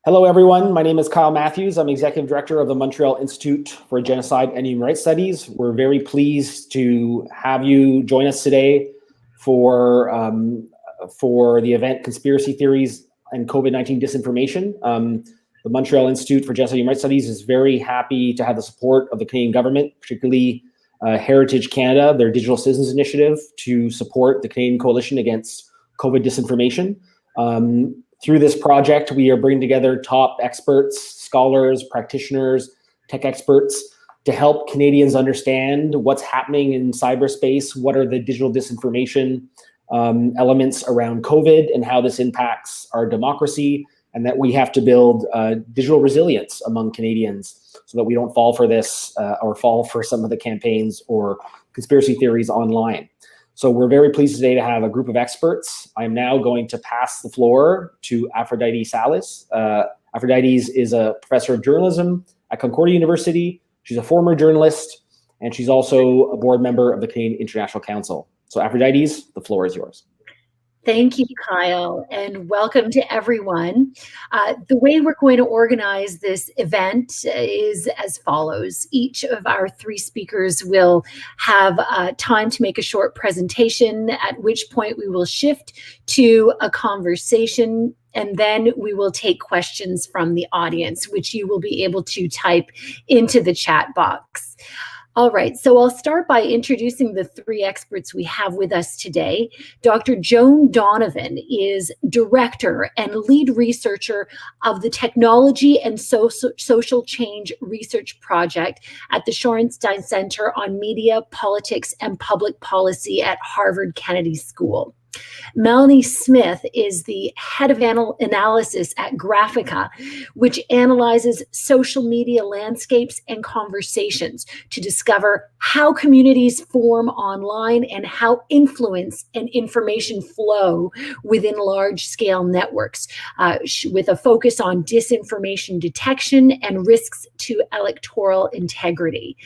Hello, everyone. My name is Kyle Matthews. I'm Executive Director of the Montreal Institute for Genocide and Human Rights Studies. We're very pleased to have you join us today for the event Conspiracy Theories and COVID-19 Disinformation. The Montreal Institute for Genocide and Human Rights Studies is very happy to have the support of the Canadian government, particularly Heritage Canada, their Digital Citizens Initiative, to support the Canadian Coalition Against COVID Disinformation. Through this project, we are bringing together top experts, scholars, practitioners, tech experts to help Canadians understand what's happening in cyberspace, what are the digital disinformation elements around COVID and how this impacts our democracy, and that we have to build digital resilience among Canadians so that we don't fall for this or fall for some of the campaigns or conspiracy theories online. So we're very pleased today to have a group of experts. I'm now going to pass the floor to Aphrodite Salas. Aphrodite is a professor of journalism at Concordia University. She's a former journalist, and she's also a board member of the Canadian International Council. So Aphrodite, the floor is yours. Thank you, Kyle, and welcome to everyone. The way we're going to organize this event is as follows. Each of our three speakers will have time to make a short presentation, at which point we will shift to a conversation, and then we will take questions from the audience, which you will be able to type into the chat box. All right, so I'll start by introducing the three experts we have with us today. Dr. Joan Donovan is director and lead researcher of the Technology and Social Change Research Project at the Shorenstein Center on Media, Politics, and Public Policy at Harvard Kennedy School. Melanie Smith is the head of analysis at Graphika, which analyzes social media landscapes and conversations to discover how communities form online and how influence and information flow within large-scale networks, with a focus on disinformation detection and risks to electoral integrity.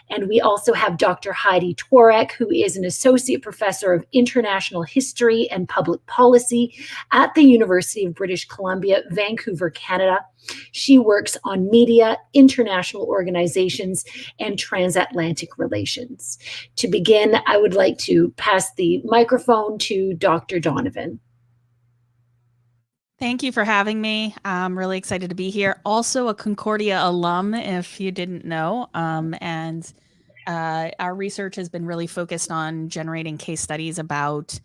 And we also have Dr. Heidi Tworek, who is an associate professor of international history and public policy at the University of British Columbia, Vancouver, Canada. She works on media, international organizations, and transatlantic relations. To begin, I would like to pass the microphone to Dr. Donovan. Thank you for having me. I'm really excited to be here. Also a Concordia alum, if you didn't know, our research has been really focused on generating case studies about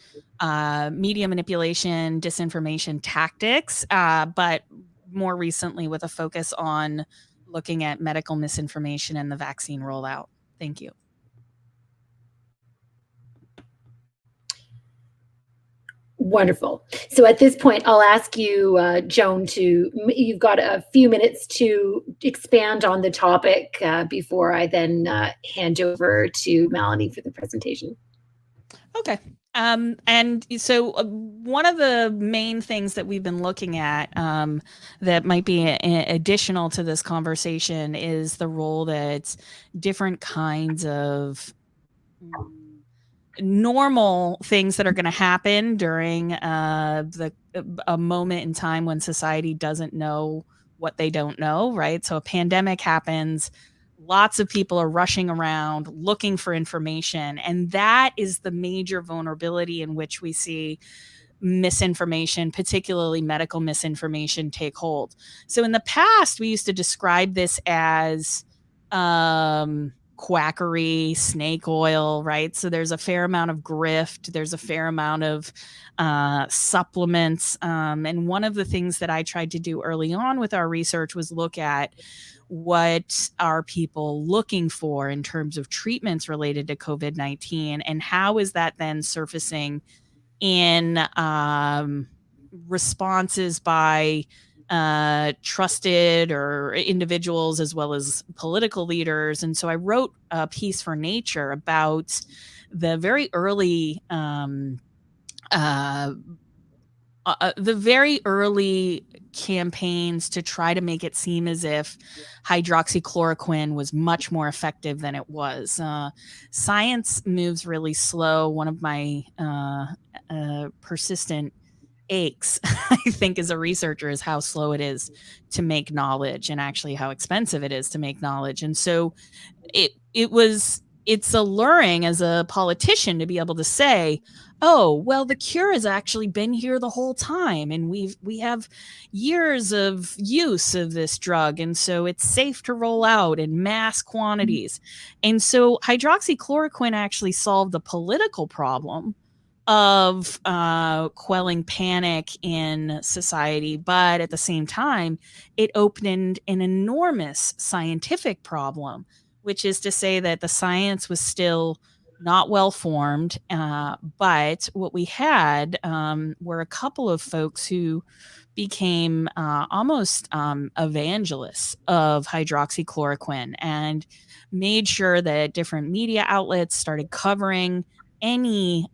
media manipulation, disinformation tactics, but more recently with a focus on looking at medical misinformation and the vaccine rollout. Thank you. Wonderful. So at this point, I'll ask you, Joan, you've got a few minutes to expand on the topic before I then hand over to Melanie for the presentation. Okay. And so one of the main things that we've been looking at that might be additional to this conversation is the role that different kinds of normal things that are going to happen during a moment in time when society doesn't know what they don't know, right? So a pandemic happens, lots of people are rushing around looking for information, and that is the major vulnerability in which we see misinformation, particularly medical misinformation, take hold. So in the past, we used to describe this as quackery, snake oil, right? So there's a fair amount of grift, there's a fair amount of supplements. And one of the things that I tried to do early on with our research was look at what are people looking for in terms of treatments related to COVID-19, and how is that then surfacing in responses by trusted or individuals as well as political leaders. And so I wrote a piece for Nature about the very early campaigns to try to make it seem as if hydroxychloroquine was much more effective than it was. Science moves really slow. One of my persistent aches, I think, as a researcher, is how slow it is to make knowledge and actually how expensive it is to make knowledge. And so it's alluring as a politician to be able to say, oh, well, the cure has actually been here the whole time, and we have years of use of this drug, and so it's safe to roll out in mass quantities. And so hydroxychloroquine actually solved the political problem of quelling panic in society, but at the same time, it opened an enormous scientific problem, which is to say that the science was still not well formed, but what we had were a couple of folks who became almost evangelists of hydroxychloroquine and made sure that different media outlets started covering any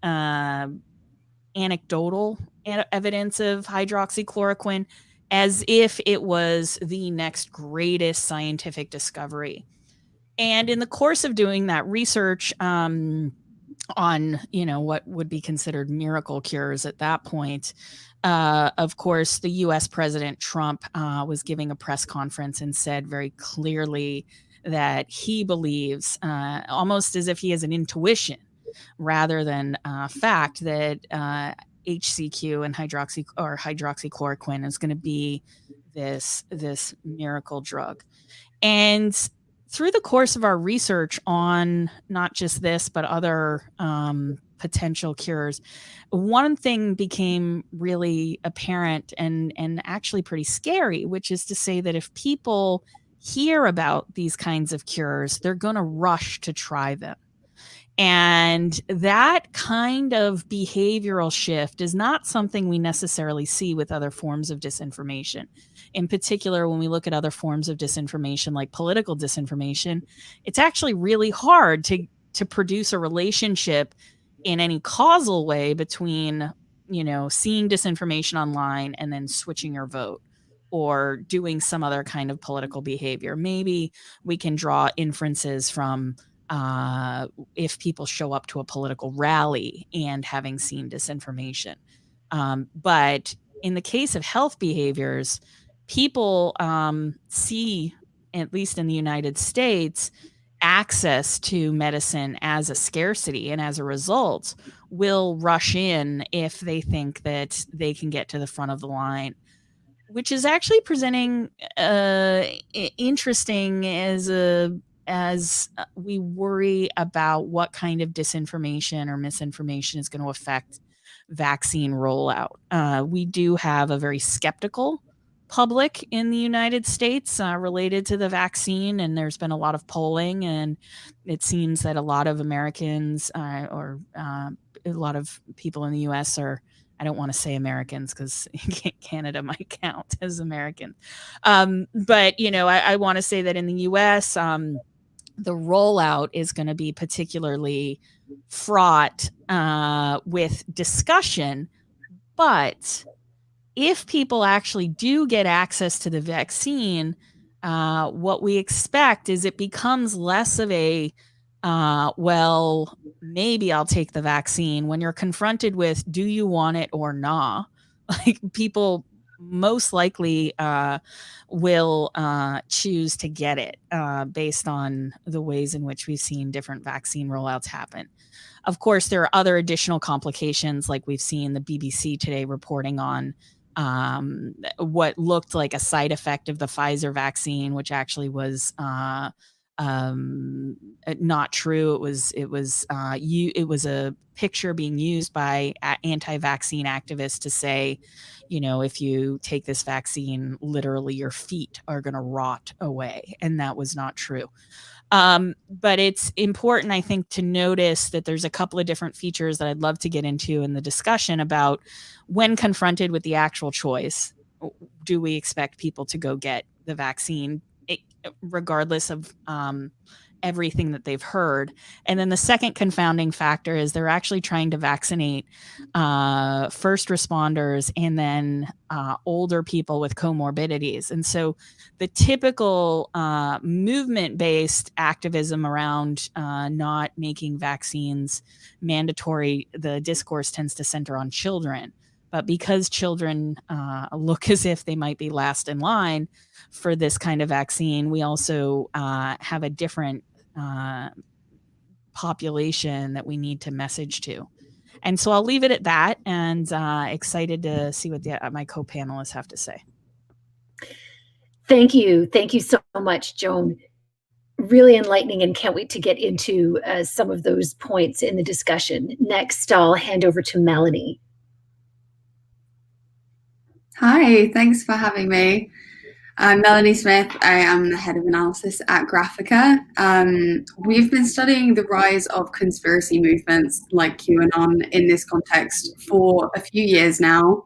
anecdotal evidence of hydroxychloroquine as if it was the next greatest scientific discovery. And in the course of doing that research on, what would be considered miracle cures at that point, of course, the US President Trump was giving a press conference and said very clearly that he believes, almost as if he has an intuition rather than fact, that HCQ and hydroxychloroquine is going to be this miracle drug. And through the course of our research on not just this, but other potential cures, one thing became really apparent and actually pretty scary, which is to say that if people hear about these kinds of cures, they're going to rush to try them. And that kind of behavioral shift is not something we necessarily see with other forms of disinformation. In particular, when we look at other forms of disinformation, like political disinformation, it's actually really hard to produce a relationship in any causal way between, seeing disinformation online and then switching your vote or doing some other kind of political behavior. Maybe we can draw inferences from if people show up to a political rally and having seen disinformation. But in the case of health behaviors, people see, at least in the United States, access to medicine as a scarcity, and as a result, will rush in if they think that they can get to the front of the line, which is actually presenting interesting as we worry about what kind of disinformation or misinformation is going to affect vaccine rollout. We do have a very skeptical public in the United States related to the vaccine, and there's been a lot of polling, and it seems that a lot of Americans or a lot of people in the US are, I don't want to say Americans because Canada might count as American. But, I want to say that in the US, the rollout is going to be particularly fraught with discussion. But if people actually do get access to the vaccine, what we expect is it becomes less of a, well, maybe I'll take the vaccine, when you're confronted with, do you want it or not? Like, people most likely will choose to get it based on the ways in which we've seen different vaccine rollouts happen. Of course, there are other additional complications, like we've seen the BBC today reporting on what looked like a side effect of the Pfizer vaccine, which actually was not true. It was a picture being used by anti-vaccine activists to say, if you take this vaccine, literally your feet are going to rot away, and that was not true. But it's important, I think, to notice that there's a couple of different features that I'd love to get into in the discussion about when confronted with the actual choice. Do we expect people to go get the vaccine, regardless of everything that they've heard? And then the second confounding factor is they're actually trying to vaccinate first responders and then older people with comorbidities. And so the typical movement-based activism around not making vaccines mandatory, the discourse tends to center on children. But because children look as if they might be last in line for this kind of vaccine, we also have a different population that we need to message to. And so I'll leave it at that, and excited to see what my co-panelists have to say. Thank you. Thank you so much, Joan. Really enlightening, and can't wait to get into some of those points in the discussion. Next, I'll hand over to Melanie. Hi, thanks for having me. I'm Melanie Smith. I am the head of analysis at Graphika. We've been studying the rise of conspiracy movements like QAnon in this context for a few years now.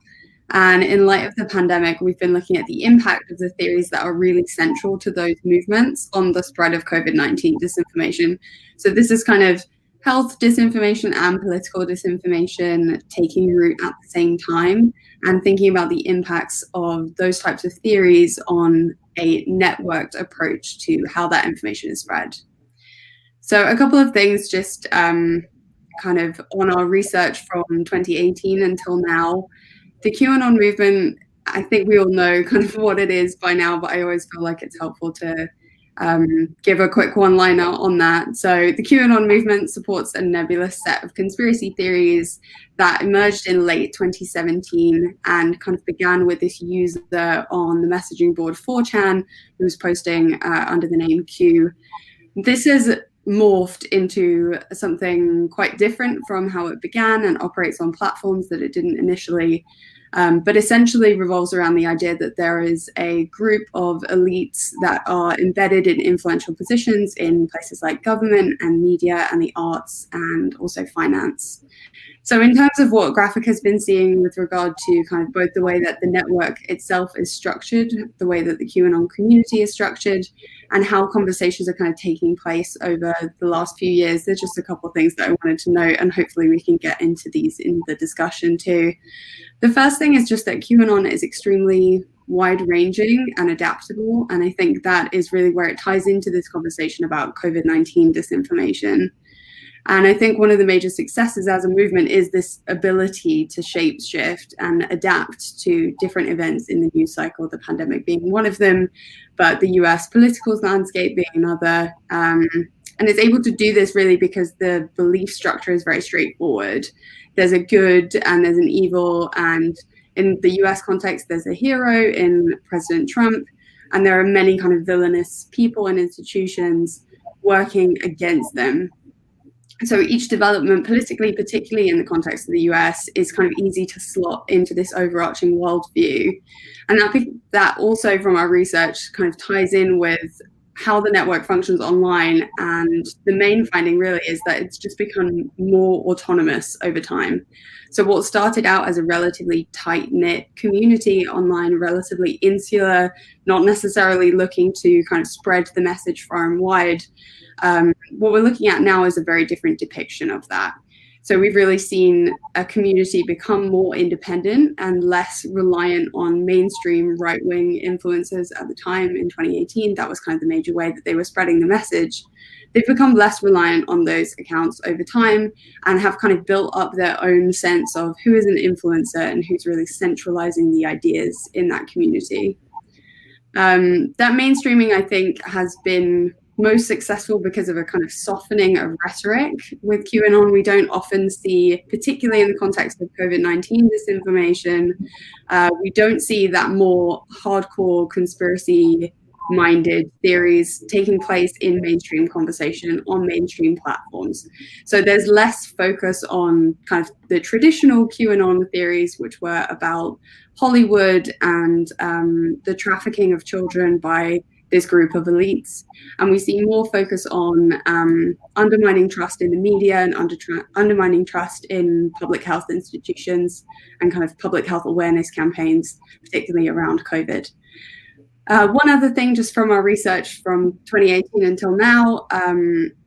And in light of the pandemic, we've been looking at the impact of the theories that are really central to those movements on the spread of COVID-19 disinformation. So this is kind of health disinformation and political disinformation taking root at the same time, and thinking about the impacts of those types of theories on a networked approach to how that information is spread. So a couple of things just kind of on our research from 2018 until now. The QAnon movement, I think we all know kind of what it is by now, but I always feel like it's helpful to give a quick one-liner on that. So the QAnon movement supports a nebulous set of conspiracy theories that emerged in late 2017 and kind of began with this user on the messaging board 4chan who was posting under the name Q. This has morphed into something quite different from how it began and operates on platforms that it didn't initially. But essentially revolves around the idea that there is a group of elites that are embedded in influential positions in places like government and media and the arts and also finance. So in terms of what Graphika has been seeing with regard to kind of both the way that the network itself is structured, the way that the QAnon community is structured, and how conversations are kind of taking place over the last few years, there's just a couple of things that I wanted to note, and hopefully we can get into these in the discussion too. The first thing is just that QAnon is extremely wide-ranging and adaptable, and I think that is really where it ties into this conversation about COVID-19 disinformation. And I think one of the major successes as a movement is this ability to shape shift and adapt to different events in the news cycle, the pandemic being one of them, but the US political landscape being another. And it's able to do this really because the belief structure is very straightforward. There's a good and there's an evil, and in the US context, there's a hero in President Trump, and there are many kind of villainous people and institutions working against them. So each development politically, particularly in the context of the US, is kind of easy to slot into this overarching worldview. And that also from our research kind of ties in with how the network functions online. And the main finding really is that it's just become more autonomous over time. So what started out as a relatively tight-knit community online, relatively insular, not necessarily looking to kind of spread the message far and wide, what we're looking at now is a very different depiction of that. So we've really seen a community become more independent and less reliant on mainstream right-wing influencers at the time in 2018. That was kind of the major way that they were spreading the message. They've become less reliant on those accounts over time and have kind of built up their own sense of who is an influencer and who's really centralizing the ideas in that community. That mainstreaming, I think, has been most successful because of a kind of softening of rhetoric with QAnon. We don't often see, particularly in the context of COVID-19 disinformation, we don't see that more hardcore conspiracy-minded theories taking place in mainstream conversation on mainstream platforms. So there's less focus on kind of the traditional QAnon theories, which were about Hollywood and the trafficking of children by this group of elites. And we see more focus on undermining trust in the media and undermining trust in public health institutions and kind of public health awareness campaigns, particularly around COVID. One other thing just from our research from 2018 until now,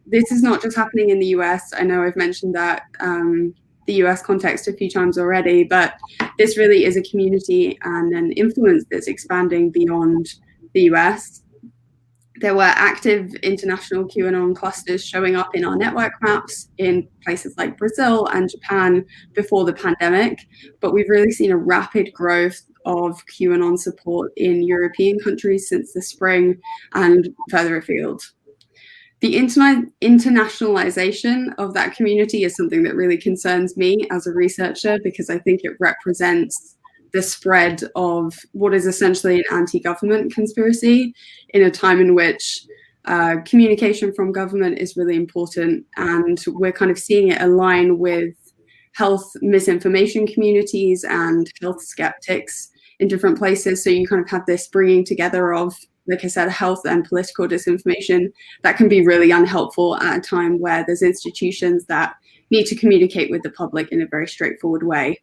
this is not just happening in the US. I know I've mentioned that the US context a few times already, but this really is a community and an influence that's expanding beyond the US. There were active international QAnon clusters showing up in our network maps in places like Brazil and Japan before the pandemic, but we've really seen a rapid growth of QAnon support in European countries since the spring and further afield. The internationalization of that community is something that really concerns me as a researcher, because I think it represents the spread of what is essentially an anti-government conspiracy in a time in which communication from government is really important, and we're kind of seeing it align with health misinformation communities and health skeptics in different places. So you kind of have this bringing together of, like I said, health and political disinformation that can be really unhelpful at a time where there's institutions that need to communicate with the public in a very straightforward way.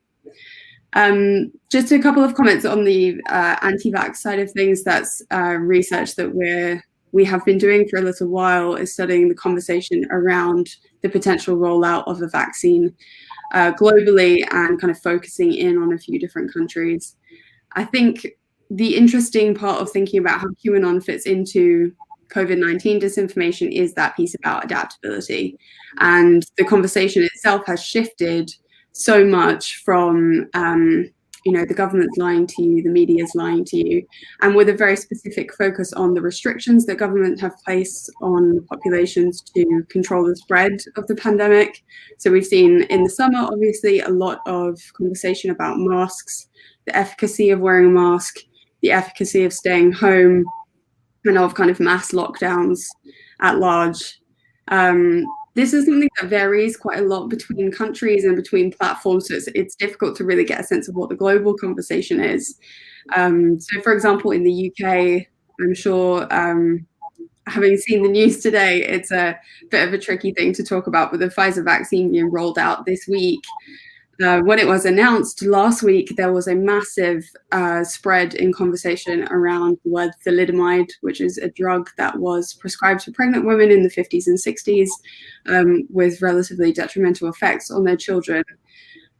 Just a couple of comments on the anti-vax side of things. That's research that we have been doing for a little while, is studying the conversation around the potential rollout of a vaccine globally, and kind of focusing in on a few different countries. I think the interesting part of thinking about how QAnon fits into COVID-19 disinformation is that piece about adaptability. And the conversation itself has shifted so much from, the government's lying to you, the media's lying to you, and with a very specific focus on the restrictions that government have placed on populations to control the spread of the pandemic. So we've seen in the summer, obviously, a lot of conversation about masks, the efficacy of wearing a mask, the efficacy of staying home, and of kind of mass lockdowns at large. This is something that varies quite a lot between countries and between platforms, so it's difficult to really get a sense of what the global conversation is. So, for example, in the UK, I'm sure, having seen the news today, it's a bit of a tricky thing to talk about, but the Pfizer vaccine being rolled out this week. When it was announced last week, there was a massive spread in conversation around the word thalidomide, which is a drug that was prescribed to pregnant women in the 50s and 60s with relatively detrimental effects on their children.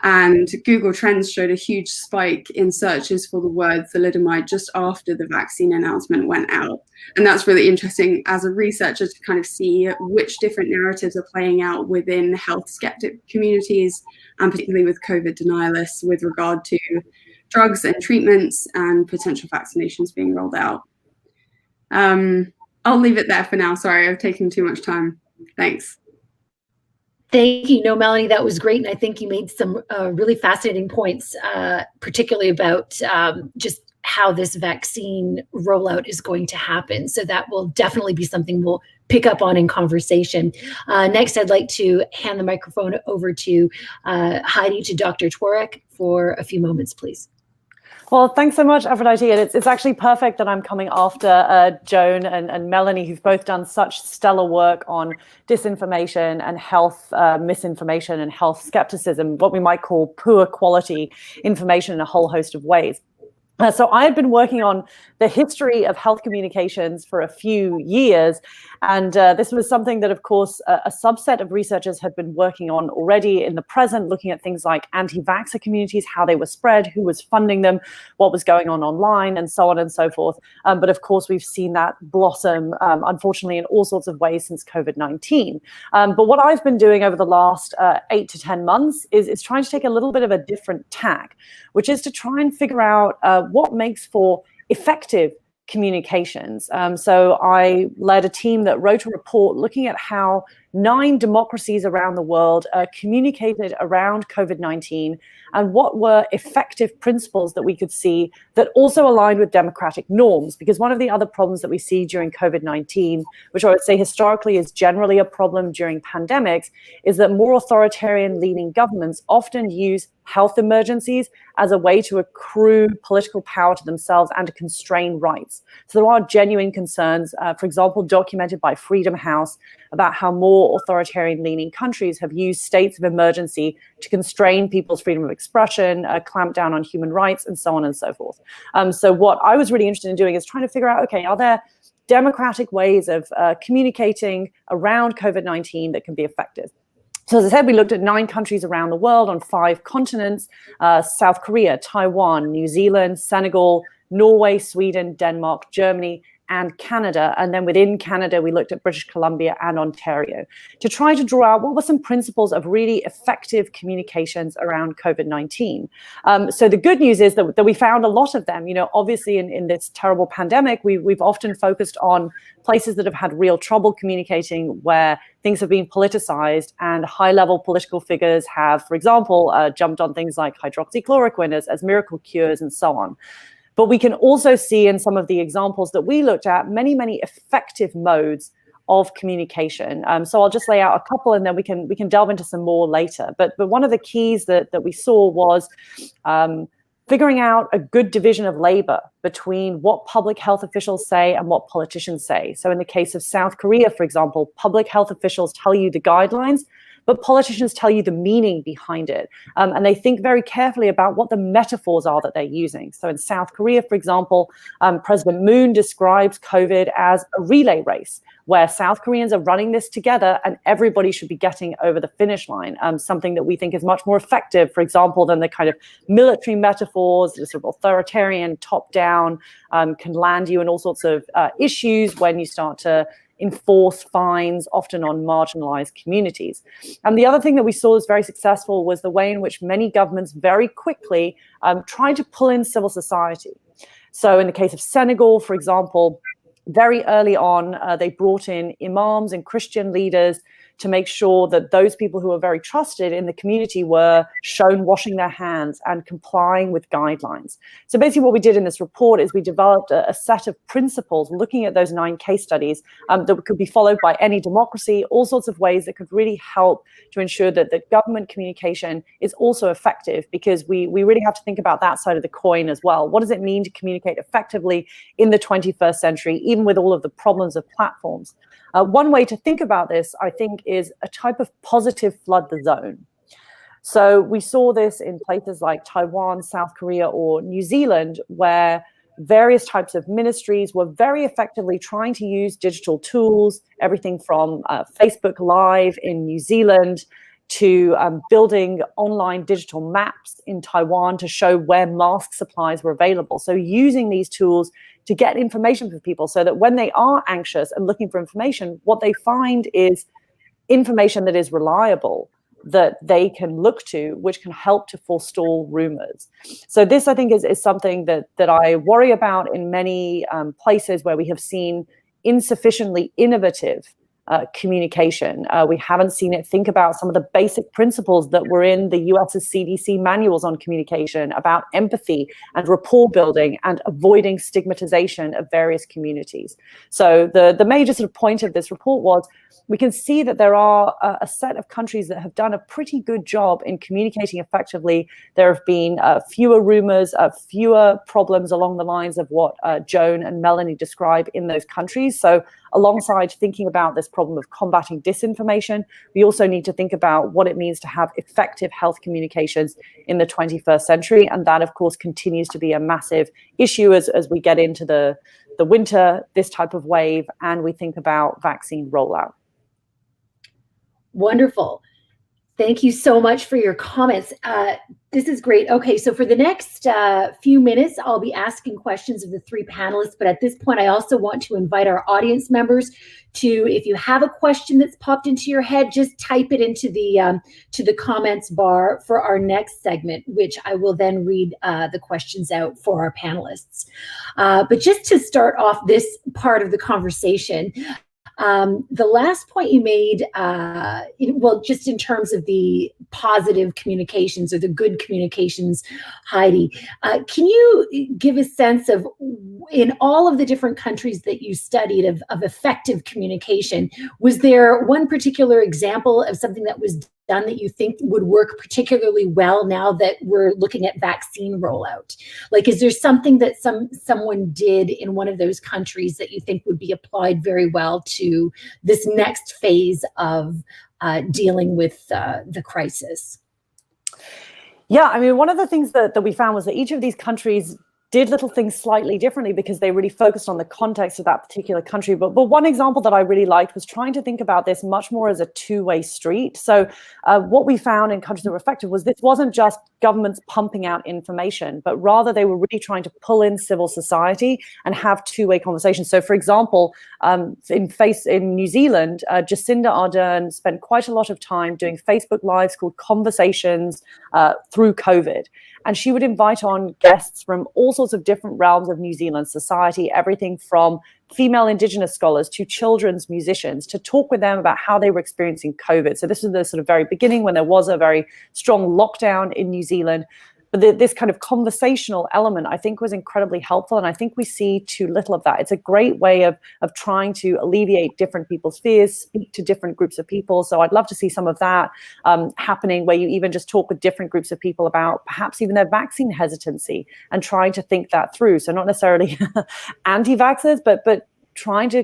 And Google Trends showed a huge spike in searches for the word thalidomide just after the vaccine announcement went out. And that's really interesting as a researcher to kind of see which different narratives are playing out within health skeptic communities, and particularly with COVID denialists with regard to drugs and treatments and potential vaccinations being rolled out. I'll leave it there for now. Sorry, I've taken too much time. Thanks. Thank you. No, Melanie, that was great. And I think you made some really fascinating points, particularly about just how this vaccine rollout is going to happen. So that will definitely be something we'll pick up on in conversation. Next, I'd like to hand the microphone over to Heidi, to Dr. Tworek for a few moments, please. Well, thanks so much, Aphrodite. And it's actually perfect that I'm coming after Joan and Melanie, who've both done such stellar work on disinformation and health misinformation and health skepticism, what we might call poor quality information in a whole host of ways. So I had been working on the history of health communications for a few years, and this was something that, of course, a subset of researchers had been working on already in the present, looking at things like anti-vaxxer communities, how they were spread, who was funding them, what was going on online, and so on and so forth. But of course, we've seen that blossom, unfortunately, in all sorts of ways since COVID-19. But what I've been doing over the last 8 to 10 months is trying to take a little bit of a different tack, which is to try and figure out what makes for effective communications. So I led a team that wrote a report looking at how 9 democracies around the world communicated around COVID-19 and what were effective principles that we could see that also aligned with democratic norms. Because one of the other problems that we see during COVID-19, which I would say historically is generally a problem during pandemics, is that more authoritarian leaning governments often use health emergencies as a way to accrue political power to themselves and to constrain rights. So there are genuine concerns, for example, documented by Freedom House, about how more authoritarian leaning countries have used states of emergency to constrain people's freedom of expression, clamp down on human rights, and so on and so forth. So what I was really interested in doing is trying to figure out, okay, are there democratic ways of communicating around COVID-19 that can be effective? So as I said, we looked at 9 countries around the world on 5 continents: South Korea, Taiwan, New Zealand, Senegal, Norway, Sweden, Denmark, Germany, and Canada. And then within Canada, we looked at British Columbia and Ontario to try to draw out what were some principles of really effective communications around COVID-19. So the good news is that we found a lot of them. Obviously in this terrible pandemic, we've often focused on places that have had real trouble communicating, where things have been politicized and high-level political figures have, for example, jumped on things like hydroxychloroquine as miracle cures and so on. But we can also see in some of the examples that we looked at many, many effective modes of communication. So I'll just lay out a couple, and then we can delve into some more later. But one of the keys that we saw was figuring out a good division of labor between what public health officials say and what politicians say. So in the case of South Korea, for example, public health officials tell you the guidelines, but politicians tell you the meaning behind it. And they think very carefully about what the metaphors are that they're using. So in South Korea, for example, President Moon describes COVID as a relay race, where South Koreans are running this together and everybody should be getting over the finish line. Something that we think is much more effective, for example, than the kind of military metaphors, the sort of authoritarian top-down, can land you in all sorts of issues when you start to enforce fines, often on marginalized communities. And the other thing that we saw was very successful was the way in which many governments very quickly tried to pull in civil society. So in the case of Senegal, for example, very early on, they brought in imams and Christian leaders to make sure that those people who were very trusted in the community were shown washing their hands and complying with guidelines. So basically what we did in this report is we developed a set of principles looking at those 9 case studies that could be followed by any democracy, all sorts of ways that could really help to ensure that the government communication is also effective, because we really have to think about that side of the coin as well. What does it mean to communicate effectively in the 21st century, even with all of the problems of platforms? One way to think about this, I think, is a type of positive flood the zone. So we saw this in places like Taiwan, South Korea, or New Zealand, where various types of ministries were very effectively trying to use digital tools, everything from Facebook Live in New Zealand to building online digital maps in Taiwan to show where mask supplies were available. So using these tools to get information for people so that when they are anxious and looking for information, what they find is information that is reliable, that they can look to, which can help to forestall rumors. So this, I think, is something that I worry about in many places where we have seen insufficiently innovative communication. We haven't seen it think about some of the basic principles that were in the US's CDC manuals on communication about empathy and rapport building and avoiding stigmatization of various communities. So the major sort of point of this report was we can see that there are a set of countries that have done a pretty good job in communicating effectively. There have been fewer rumors, fewer problems along the lines of what Joan and Melanie describe in those countries. So alongside thinking about this problem of combating disinformation, we also need to think about what it means to have effective health communications in the 21st century. And that, of course, continues to be a massive issue as we get into the winter, this type of wave, and we think about vaccine rollout. Wonderful. Thank you so much for your comments. This is great. Okay, so for the next few minutes, I'll be asking questions of the 3 panelists, but at this point, I also want to invite our audience members to, if you have a question that's popped into your head, just type it into the comments bar for our next segment, which I will then read the questions out for our panelists. But just to start off this part of the conversation, the last point you made, well, just in terms of the positive communications or the good communications, Heidi, can you give a sense of, in all of the different countries that you studied of effective communication, was there one particular example of something that was done that you think would work particularly well now that we're looking at vaccine rollout? Like, is there something that someone did in one of those countries that you think would be applied very well to this next phase of dealing with the crisis? Yeah, I mean, one of the things that we found was that each of these countries did little things slightly differently because they really focused on the context of that particular country. But one example that I really liked was trying to think about this much more as a two-way street. So what we found in countries that were affected was this wasn't just governments pumping out information, but rather they were really trying to pull in civil society and have two-way conversations. So for example, in New Zealand, Jacinda Ardern spent quite a lot of time doing Facebook Lives called Conversations through COVID. And she would invite on guests from all sorts of different realms of New Zealand society, everything from female Indigenous scholars to children's musicians, to talk with them about how they were experiencing COVID. So this was the sort of very beginning when there was a very strong lockdown in New Zealand. But this kind of conversational element, I think, was incredibly helpful. And I think we see too little of that. It's a great way of trying to alleviate different people's fears, speak to different groups of people. So I'd love to see some of that happening, where you even just talk with different groups of people about perhaps even their vaccine hesitancy and trying to think that through. So not necessarily anti-vaxxers, but trying to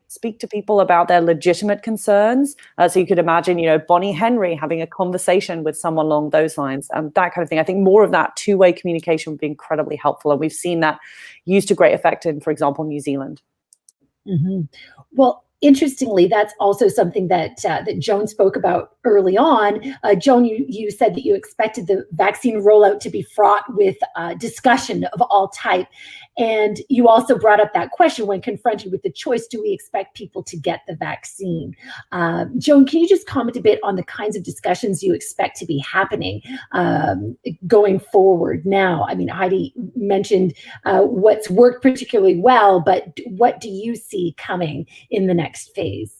speak to people about their legitimate concerns. So you could imagine, Bonnie Henry having a conversation with someone along those lines, that kind of thing. I think more of that two-way communication would be incredibly helpful. And we've seen that used to great effect in, for example, New Zealand. Mm-hmm. Well, interestingly, that's also something that Joan spoke about early on. Joan, you said that you expected the vaccine rollout to be fraught with discussion of all type. And you also brought up that question when confronted with the choice, do we expect people to get the vaccine? Joan, can you just comment a bit on the kinds of discussions you expect to be happening going forward now? I mean, Heidi mentioned what's worked particularly well, but what do you see coming in the next phase?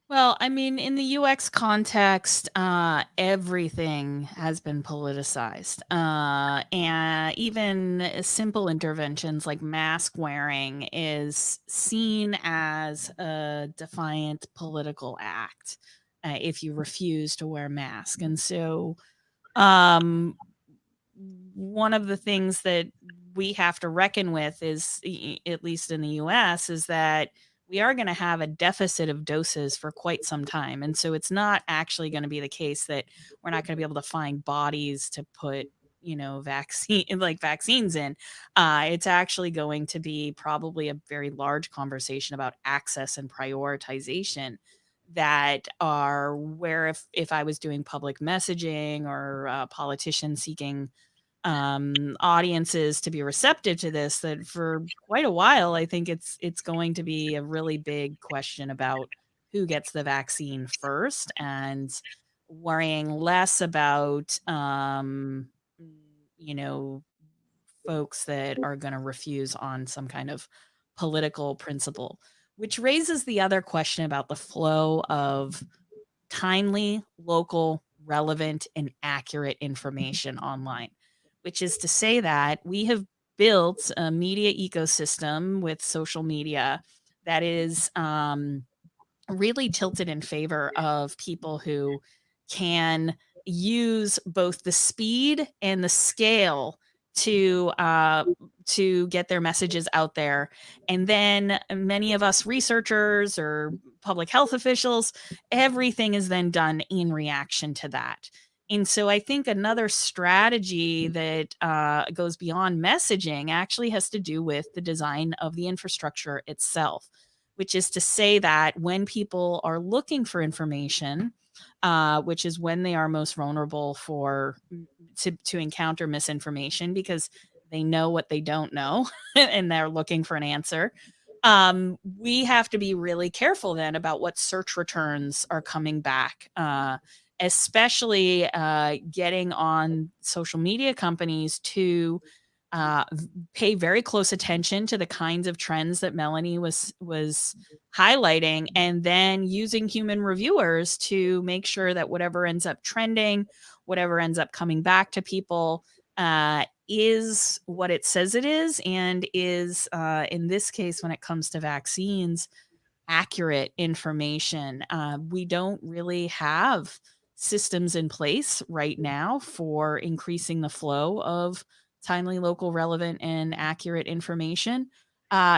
Well, I mean, in the UX context, everything has been politicized. And even simple interventions like mask wearing is seen as a defiant political act if you refuse to wear a mask. And so one of the things that we have to reckon with is, at least in the US, is that we are going to have a deficit of doses for quite some time. And so it's not actually going to be the case that we're not going to be able to find bodies to put, vaccines in. It's actually going to be probably a very large conversation about access and prioritization that are where if I was doing public messaging or politicians seeking audiences to be receptive to this, that for quite a while, I think it's going to be a really big question about who gets the vaccine first, and worrying less about, folks that are going to refuse on some kind of political principle, which raises the other question about the flow of timely, local, relevant, and accurate information online, which is to say that we have built a media ecosystem with social media that is really tilted in favor of people who can use both the speed and the scale to get their messages out there. And then many of us researchers or public health officials, everything is then done in reaction to that. And so I think another strategy that goes beyond messaging actually has to do with the design of the infrastructure itself, which is to say that when people are looking for information, which is when they are most vulnerable to encounter misinformation, because they know what they don't know and they're looking for an answer. We have to be really careful then about what search returns are coming back, especially getting on social media companies to pay very close attention to the kinds of trends that Melanie was highlighting, and then using human reviewers to make sure that whatever ends up trending, whatever ends up coming back to people, is what it says it is, and is, in this case, when it comes to vaccines, accurate information. We don't really have systems in place right now for increasing the flow of timely, local, relevant, and accurate information.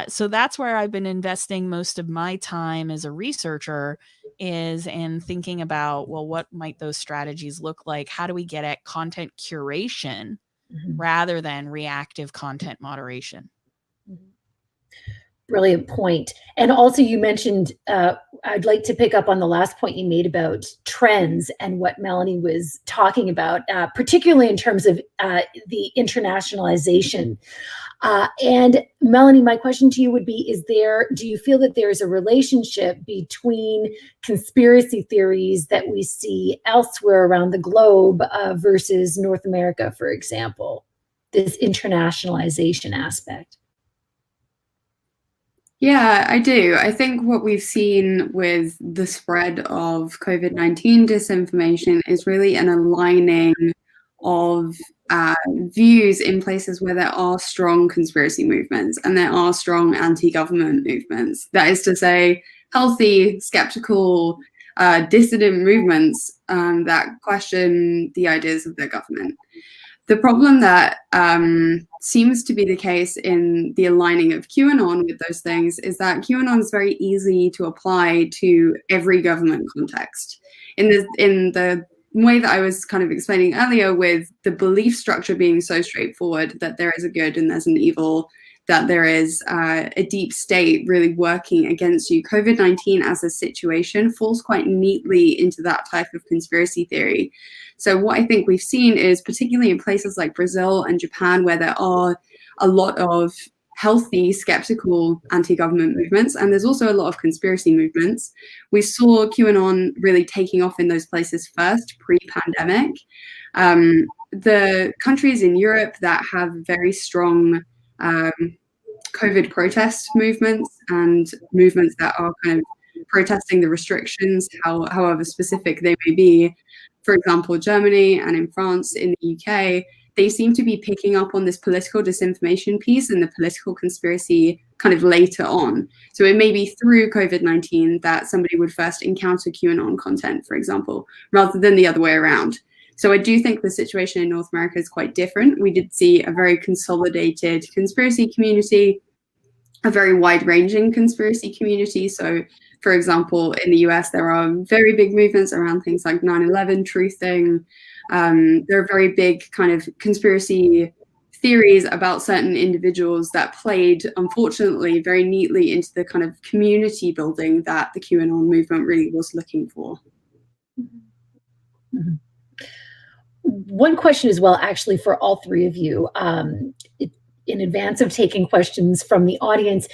So that's where I've been investing most of my time as a researcher, is in thinking about, well, what might those strategies look like? How do we get at content curation rather than reactive content moderation. Brilliant point. And also you mentioned, I'd like to pick up on the last point you made about trends and what Melanie was talking about, particularly in terms of the internationalization. And Melanie, my question to you would be, do you feel that there's a relationship between conspiracy theories that we see elsewhere around the globe versus North America, for example, this internationalization aspect? Yeah, I do. I think what we've seen with the spread of COVID-19 disinformation is really an aligning of views in places where there are strong conspiracy movements and there are strong anti-government movements. That is to say, healthy, skeptical, dissident movements that question the ideas of their government. The problem that seems to be the case in the aligning of QAnon with those things is that QAnon is very easy to apply to every government context. In the way that I was kind of explaining earlier, with the belief structure being so straightforward that there is a good and there's an evil, that there is a deep state really working against you, COVID-19 as a situation falls quite neatly into that type of conspiracy theory. So what I think we've seen is, particularly in places like Brazil and Japan, where there are a lot of healthy, skeptical anti-government movements, and there's also a lot of conspiracy movements. We saw QAnon really taking off in those places first, pre-pandemic. The countries in Europe that have very strong COVID protest movements and movements that are kind of protesting the restrictions, however specific they may be. For example, Germany and in France, in the UK, they seem to be picking up on this political disinformation piece and the political conspiracy kind of later on. So it may be through COVID-19 that somebody would first encounter QAnon content, for example, rather than the other way around. So I do think the situation in North America is quite different. We did see a very consolidated conspiracy community, a very wide-ranging conspiracy community. So, for example, in the US, there are very big movements around things like 9/11 truthing. There are very big kind of conspiracy theories about certain individuals that played, unfortunately, very neatly into the kind of community building that the QAnon movement really was looking for. Mm-hmm. One question as well, actually, for all three of you, in advance of taking questions from the audience,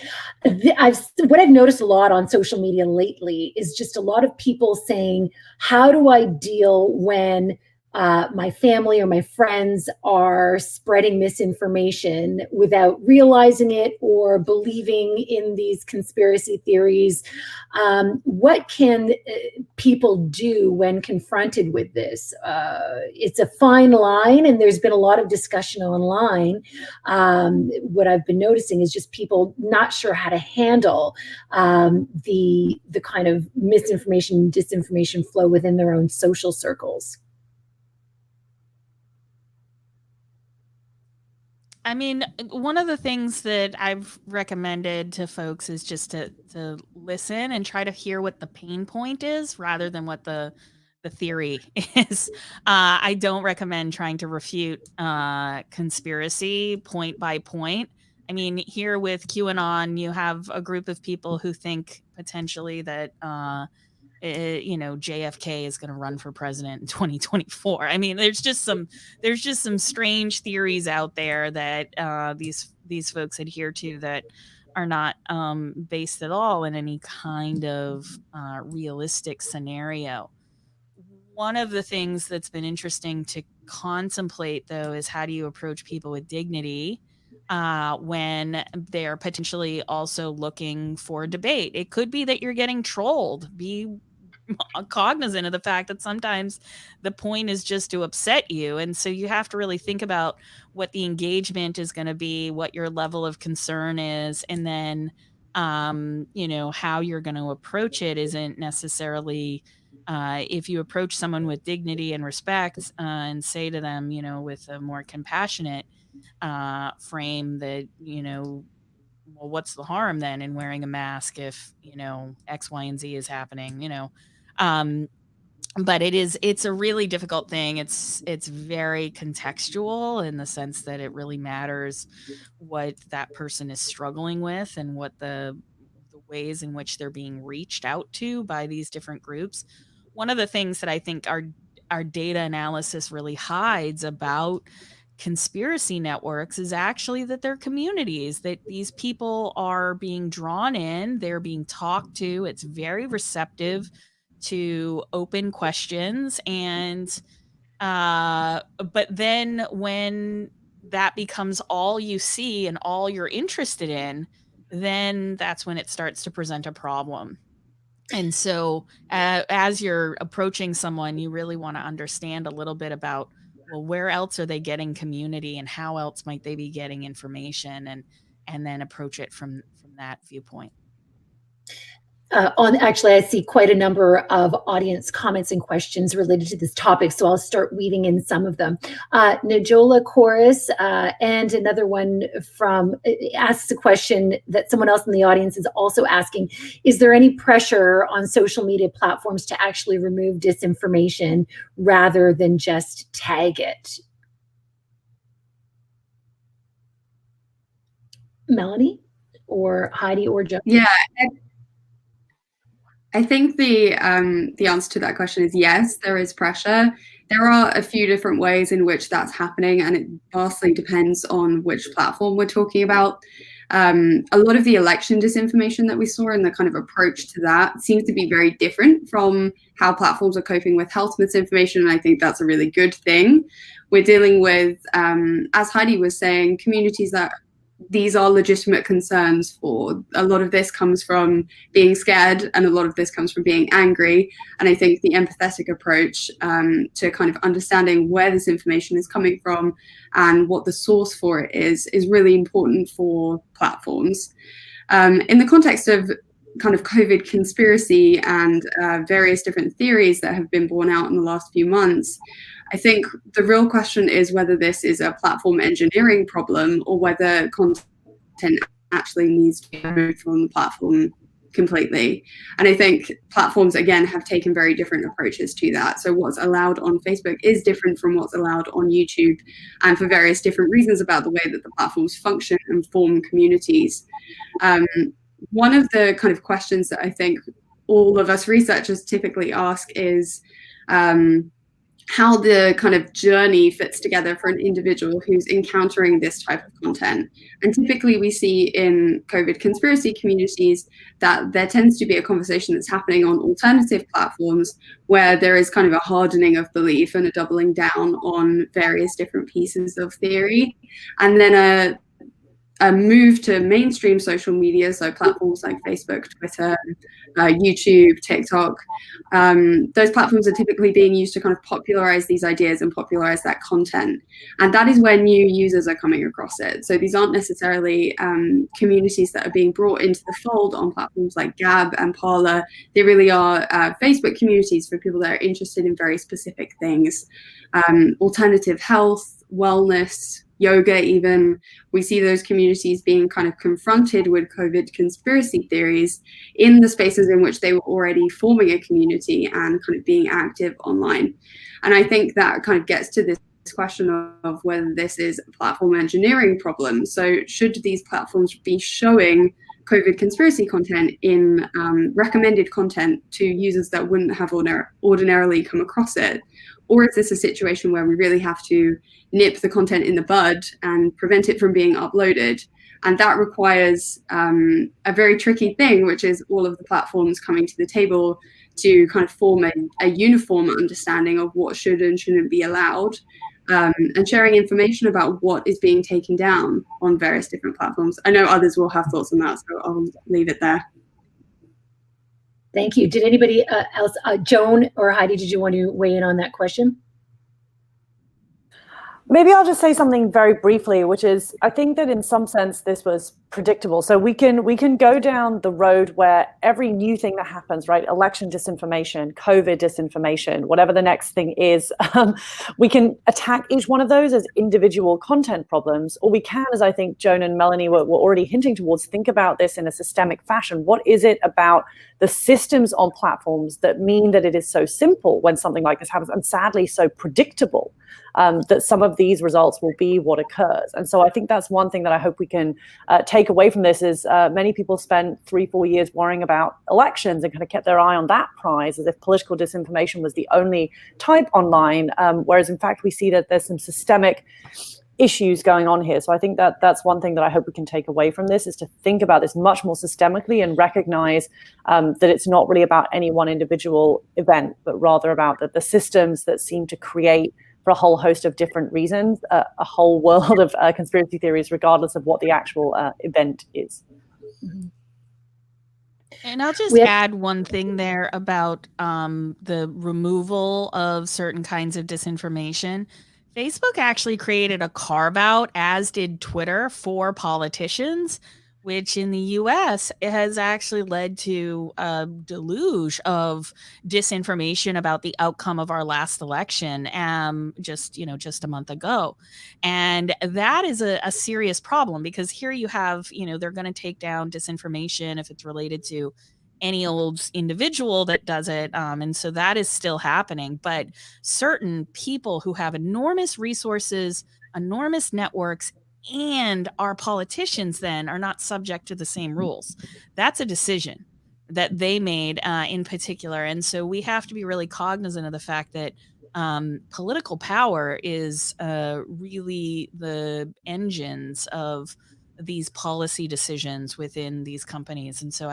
what I've noticed a lot on social media lately is just a lot of people saying, how do I deal when my family or my friends are spreading misinformation without realizing it or believing in these conspiracy theories? What can people do when confronted with this? It's a fine line, and there's been a lot of discussion online. What I've been noticing is just people not sure how to handle the kind of misinformation, disinformation flow within their own social circles. I mean, one of the things that I've recommended to folks is just to listen and try to hear what the pain point is rather than what the theory is. I don't recommend trying to refute conspiracy point by point. I mean, here with QAnon, you have a group of people who think potentially that JFK is going to run for president in 2024. I mean, there's just some strange theories out there that these folks adhere to that are not based at all in any kind of realistic scenario. One of the things that's been interesting to contemplate, though, is how do you approach people with dignity when they're potentially also looking for debate? It could be that you're getting trolled. Be cognizant of the fact that sometimes the point is just to upset you. And so you have to really think about what the engagement is going to be, what your level of concern is, and then, how you're going to approach it isn't necessarily, if you approach someone with dignity and respect and say to them, with a more compassionate frame that, well, what's the harm then in wearing a mask if, X, Y, and Z is happening, But it's a really difficult thing. It's very contextual in the sense that it really matters what that person is struggling with and what the ways in which they're being reached out to by these different groups. One of the things that I think our data analysis really hides about conspiracy networks is actually that they're communities, that these people are being drawn in, they're being talked to. It's very receptive to open questions. And but then when that becomes all you see and all you're interested in, then that's when it starts to present a problem. And so as you're approaching someone, you really want to understand a little bit about, well, where else are they getting community and how else might they be getting information, and then approach it from that viewpoint. Actually, I see quite a number of audience comments and questions related to this topic, so I'll start weaving in some of them. Najola Chorus and another one from asks a question that someone else in the audience is also asking: is there any pressure on social media platforms to actually remove disinformation rather than just tag it? Melanie or Heidi or Joan? Yeah. I think the answer to that question is yes, there is pressure. There are a few different ways in which that's happening, and it vastly depends on which platform we're talking about. A lot of the election disinformation that we saw and the kind of approach to that seems to be very different from how platforms are coping with health misinformation, and I think that's a really good thing. We're dealing with, as Heidi was saying, communities that these are legitimate concerns for. A lot of this comes from being scared, and a lot of this comes from being angry. And I think the empathetic approach to kind of understanding where this information is coming from and what the source for it is really important for platforms. In the context of kind of COVID conspiracy and various different theories that have been borne out in the last few months, I think the real question is whether this is a platform engineering problem or whether content actually needs to be removed from the platform completely. And I think platforms, again, have taken very different approaches to that. So what's allowed on Facebook is different from what's allowed on YouTube, and for various different reasons about the way that the platforms function and form communities. One of the kind of questions that I think all of us researchers typically ask is, how the kind of journey fits together for an individual who's encountering this type of content. And typically we see in COVID conspiracy communities that there tends to be a conversation that's happening on alternative platforms where there is kind of a hardening of belief and a doubling down on various different pieces of theory. And then a move to mainstream social media, so platforms like Facebook, Twitter, YouTube, TikTok. Those platforms are typically being used to kind of popularize these ideas and popularize that content. And that is where new users are coming across it. So these aren't necessarily communities that are being brought into the fold on platforms like Gab and Parler. They really are Facebook communities for people that are interested in very specific things. Alternative health, wellness, yoga even. We see those communities being kind of confronted with COVID conspiracy theories in the spaces in which they were already forming a community and kind of being active online. And I think that kind of gets to this question of whether this is a platform engineering problem. So should these platforms be showing COVID conspiracy content in recommended content to users that wouldn't have ordinarily come across it? Or is this a situation where we really have to nip the content in the bud and prevent it from being uploaded? And that requires a very tricky thing, which is all of the platforms coming to the table to kind of form a uniform understanding of what should and shouldn't be allowed, and sharing information about what is being taken down on various different platforms. I know others will have thoughts on that, so I'll leave it there. Thank you. Did anybody else, Joan or Heidi, did you want to weigh in on that question? Maybe I'll just say something very briefly, which is I think that in some sense this was predictable. So we can go down the road where every new thing that happens, right? Election disinformation, COVID disinformation, whatever the next thing is, we can attack each one of those as individual content problems, or we can, as I think Joan and Melanie were already hinting towards, think about this in a systemic fashion. What is it about the systems on platforms that mean that it is so simple when something like this happens, and sadly so predictable? That some of these results will be what occurs. And so I think that's one thing that I hope we can take away from this is many people spent 3-4 years worrying about elections and kind of kept their eye on that prize as if political disinformation was the only type online, whereas in fact we see that there's some systemic issues going on here. So I think that that's one thing that I hope we can take away from this, is to think about this much more systemically and recognize that it's not really about any one individual event, but rather about the systems that seem to create, for a whole host of different reasons, a whole world of conspiracy theories, regardless of what the actual event is. And I'll just add one thing there about the removal of certain kinds of disinformation. Facebook actually created a carve-out, as did Twitter, for politicians, which in the US has actually led to a deluge of disinformation about the outcome of our last election just a month ago. And that is a serious problem, because here you have, they're going to take down disinformation if it's related to any old individual that does it. And so that is still happening. But certain people who have enormous resources, enormous networks, and our politicians then are not subject to the same rules. That's a decision that they made in particular. And so we have to be really cognizant of the fact that political power is really the engines of these policy decisions within these companies. And so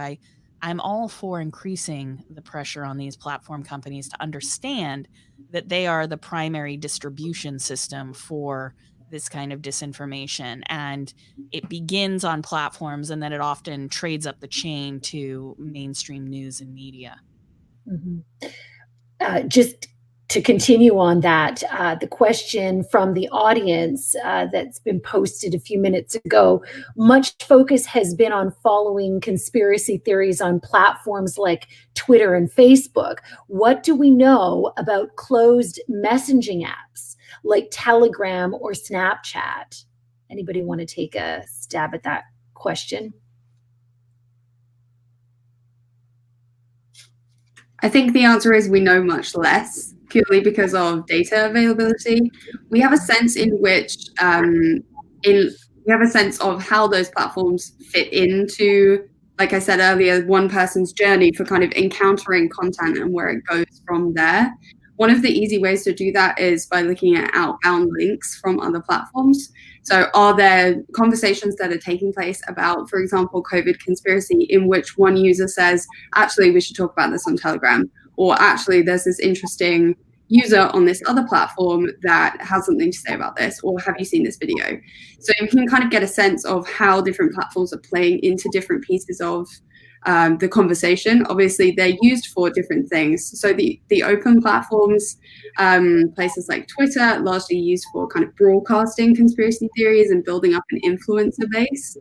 I'm all for increasing the pressure on these platform companies to understand that they are the primary distribution system for this kind of disinformation, and it begins on platforms, and then it often trades up the chain to mainstream news and media. Just to continue on that, the question from the audience that's been posted a few minutes ago, much focus has been on following conspiracy theories on platforms like Twitter and Facebook. What do we know about closed messaging apps like Telegram or Snapchat? Anybody want to take a stab at that question? I think the answer is we know much less, purely because of data availability. We have a sense in which we have a sense of how those platforms fit into, like I said earlier, one person's journey for kind of encountering content and where it goes from there. One of the easy ways to do that is by looking at outbound links from other platforms. So are there conversations that are taking place about, for example, COVID conspiracy, in which one user says, actually, we should talk about this on Telegram, or actually there's this interesting user on this other platform that has something to say about this, or have you seen this video? So you can kind of get a sense of how different platforms are playing into different pieces of the conversation. Obviously, they're used for different things. So the open platforms, places like Twitter, largely used for kind of broadcasting conspiracy theories and building up an influencer base.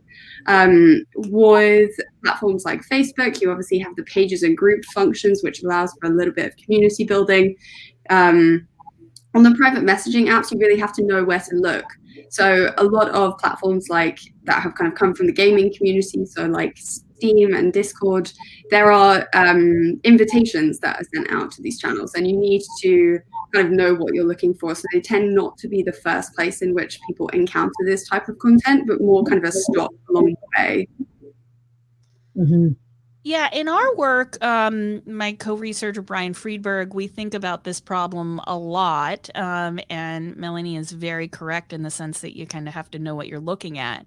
With platforms like Facebook, you obviously have the pages and group functions, which allows for a little bit of community building. On the private messaging apps, you really have to know where to look. So a lot of platforms like that have kind of come from the gaming community, so like Steam and Discord, there are invitations that are sent out to these channels, and you need to kind of know what you're looking for. So they tend not to be the first place in which people encounter this type of content, but more kind of a stop along the way. Mm-hmm. Yeah, in our work, my co-researcher Brian Friedberg, we think about this problem a lot, and Melanie is very correct in the sense that you kind of have to know what you're looking at,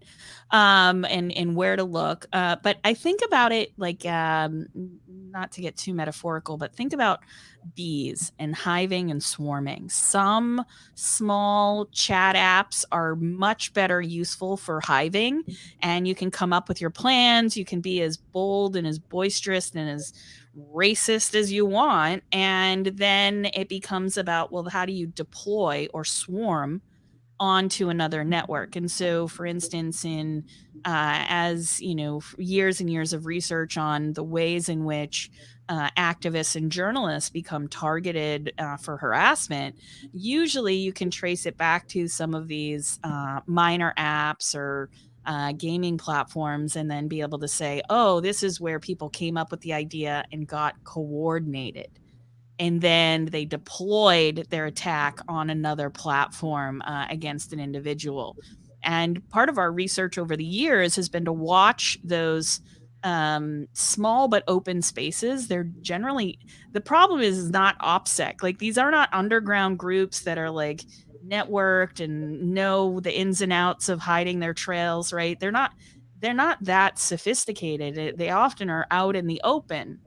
and where to look. But I think about it like, not to get too metaphorical, but think about bees and hiving and swarming. Some small chat apps are much better useful for hiving, and you can come up with your plans. You can be as bold and as boisterous and as racist as you want. And then it becomes about, well, how do you deploy or swarm onto another network. And so, for instance, in as you know, years and years of research on the ways in which activists and journalists become targeted for harassment, usually you can trace it back to some of these minor apps or gaming platforms, and then be able to say, oh, this is where people came up with the idea and got coordinated. And then they deployed their attack on another platform against an individual. And part of our research over the years has been to watch those small but open spaces. They're generally, the problem is not OPSEC. Like, these are not underground groups that are like networked and know the ins and outs of hiding their trails, right? They're not that sophisticated. They often are out in the open.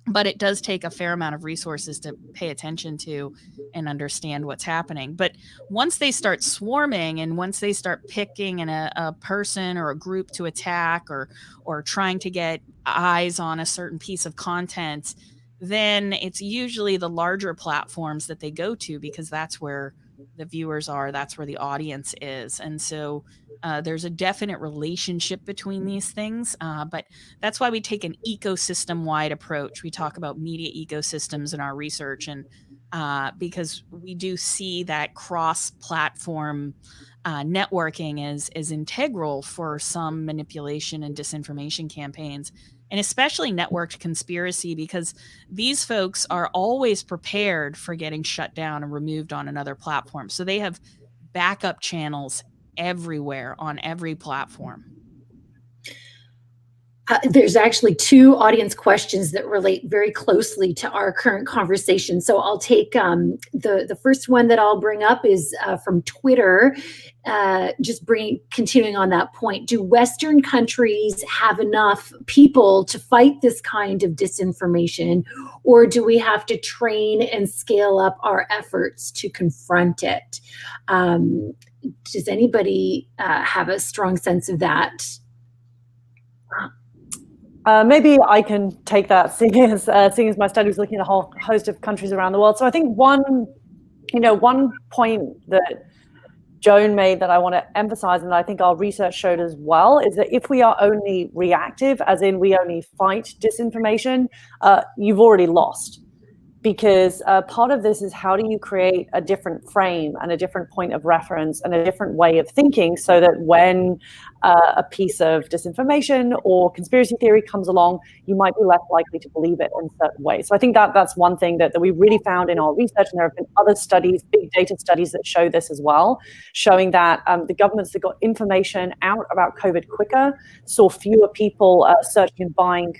But it does take a fair amount of resources to pay attention to and understand what's happening. But once they start swarming, and once they start picking a person or a group to attack, or trying to get eyes on a certain piece of content, then it's usually the larger platforms that they go to, because that's where the viewers are, that's where the audience is. And so there's a definite relationship between these things, but that's why we take an ecosystem-wide approach. We talk about media ecosystems in our research, and because we do see that cross-platform networking is integral for some manipulation and disinformation campaigns, and especially networked conspiracy, because these folks are always prepared for getting shut down and removed on another platform. So they have backup channels everywhere on every platform. There's actually two audience questions that relate very closely to our current conversation. So I'll take the first one that I'll bring up is from Twitter. Continuing on that point, do Western countries have enough people to fight this kind of disinformation, or do we have to train and scale up our efforts to confront it? Does anybody have a strong sense of that? Maybe I can take that, seeing as my study was looking at a whole host of countries around the world. So I think one point that Joan made that I want to emphasize, and I think our research showed as well, is that if we are only reactive, as in we only fight disinformation, you've already lost. Because part of this is, how do you create a different frame and a different point of reference and a different way of thinking, so that when a piece of disinformation or conspiracy theory comes along, you might be less likely to believe it in certain ways. So I think that's one thing that we really found in our research, and there have been other studies, big data studies, that show this as well, showing that the governments that got information out about COVID quicker saw fewer people searching and buying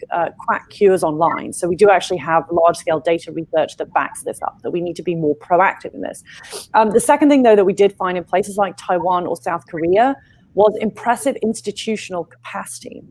quack cures online. So we do actually have large-scale data research that backs this up, that we need to be more proactive in this. The second thing, though, that we did find in places like Taiwan or South Korea was impressive institutional capacity.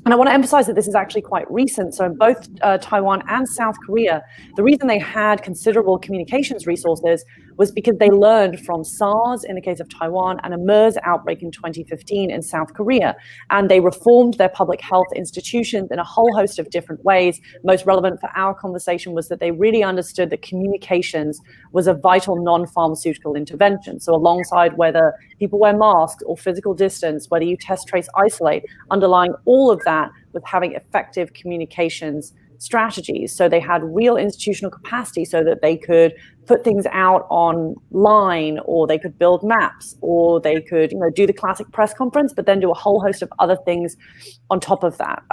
And I want to emphasize that this is actually quite recent. So in both Taiwan and South Korea, the reason they had considerable communications resources was because they learned from SARS in the case of Taiwan and a MERS outbreak in 2015 in South Korea. And they reformed their public health institutions in a whole host of different ways. Most relevant for our conversation was that they really understood that communications was a vital non-pharmaceutical intervention. So alongside whether people wear masks or physical distance, whether you test, trace, isolate, underlying all of that was having effective communications strategies. So they had real institutional capacity so that they could put things out online, or they could build maps, or they could do the classic press conference, but then do a whole host of other things on top of that.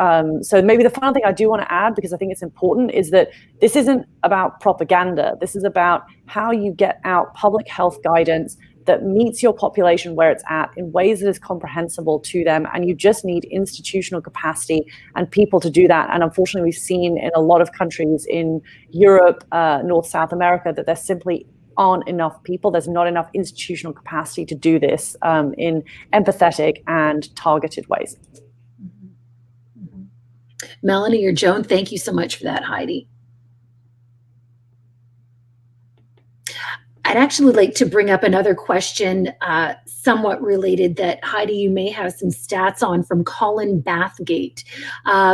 So maybe the final thing I do want to add, because I think it's important, is that this isn't about propaganda. This is about how you get out public health guidance that meets your population where it's at in ways that is comprehensible to them. And you just need institutional capacity and people to do that. And unfortunately, we've seen in a lot of countries in Europe, North, South America, that there simply aren't enough people. There's not enough institutional capacity to do this in empathetic and targeted ways. Melanie or Joan, thank you so much for that, Heidi. I'd actually like to bring up another question, somewhat related, that Heidi, you may have some stats on, from Colin Bathgate.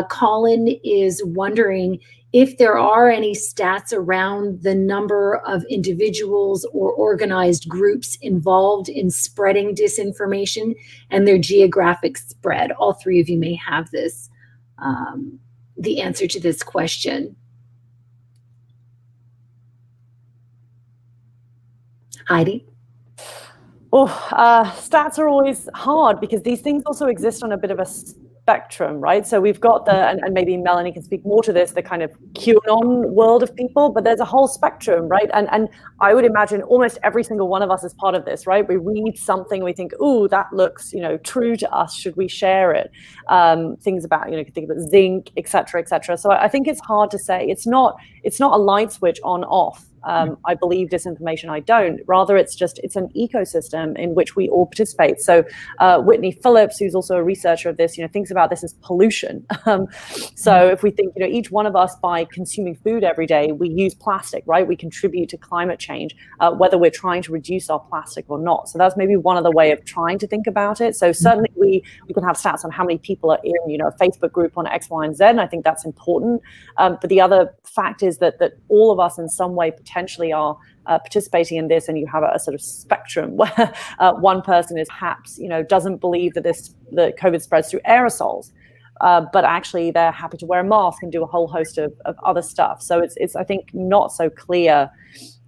Colin is wondering if there are any stats around the number of individuals or organized groups involved in spreading disinformation and their geographic spread. All three of you may have this, the answer to this question. Heidi? Stats are always hard because these things also exist on a bit of a spectrum, right? So we've got the, and maybe Melanie can speak more to this, the kind of QAnon world of people, but there's a whole spectrum, right? And I would imagine almost every single one of us is part of this, right? We read something, we think, ooh, that looks, true to us. Should we share it? Things about, you can think about zinc, et cetera, et cetera. So I think it's hard to say. It's not a light switch on off. I believe disinformation, I don't. Rather, it's an ecosystem in which we all participate. So Whitney Phillips, who's also a researcher of this, thinks about this as pollution. So if we think, each one of us, by consuming food every day, we use plastic, right? We contribute to climate change, whether we're trying to reduce our plastic or not. So that's maybe one of the way of trying to think about it. So certainly we can have stats on how many people are in, a Facebook group on X, Y, and Z, and I think that's important. But the other fact is that all of us in some way potentially are participating in this, and you have a sort of spectrum where one person is perhaps, doesn't believe that the COVID spreads through aerosols, but actually they're happy to wear a mask and do a whole host of other stuff. So it's I think not so clear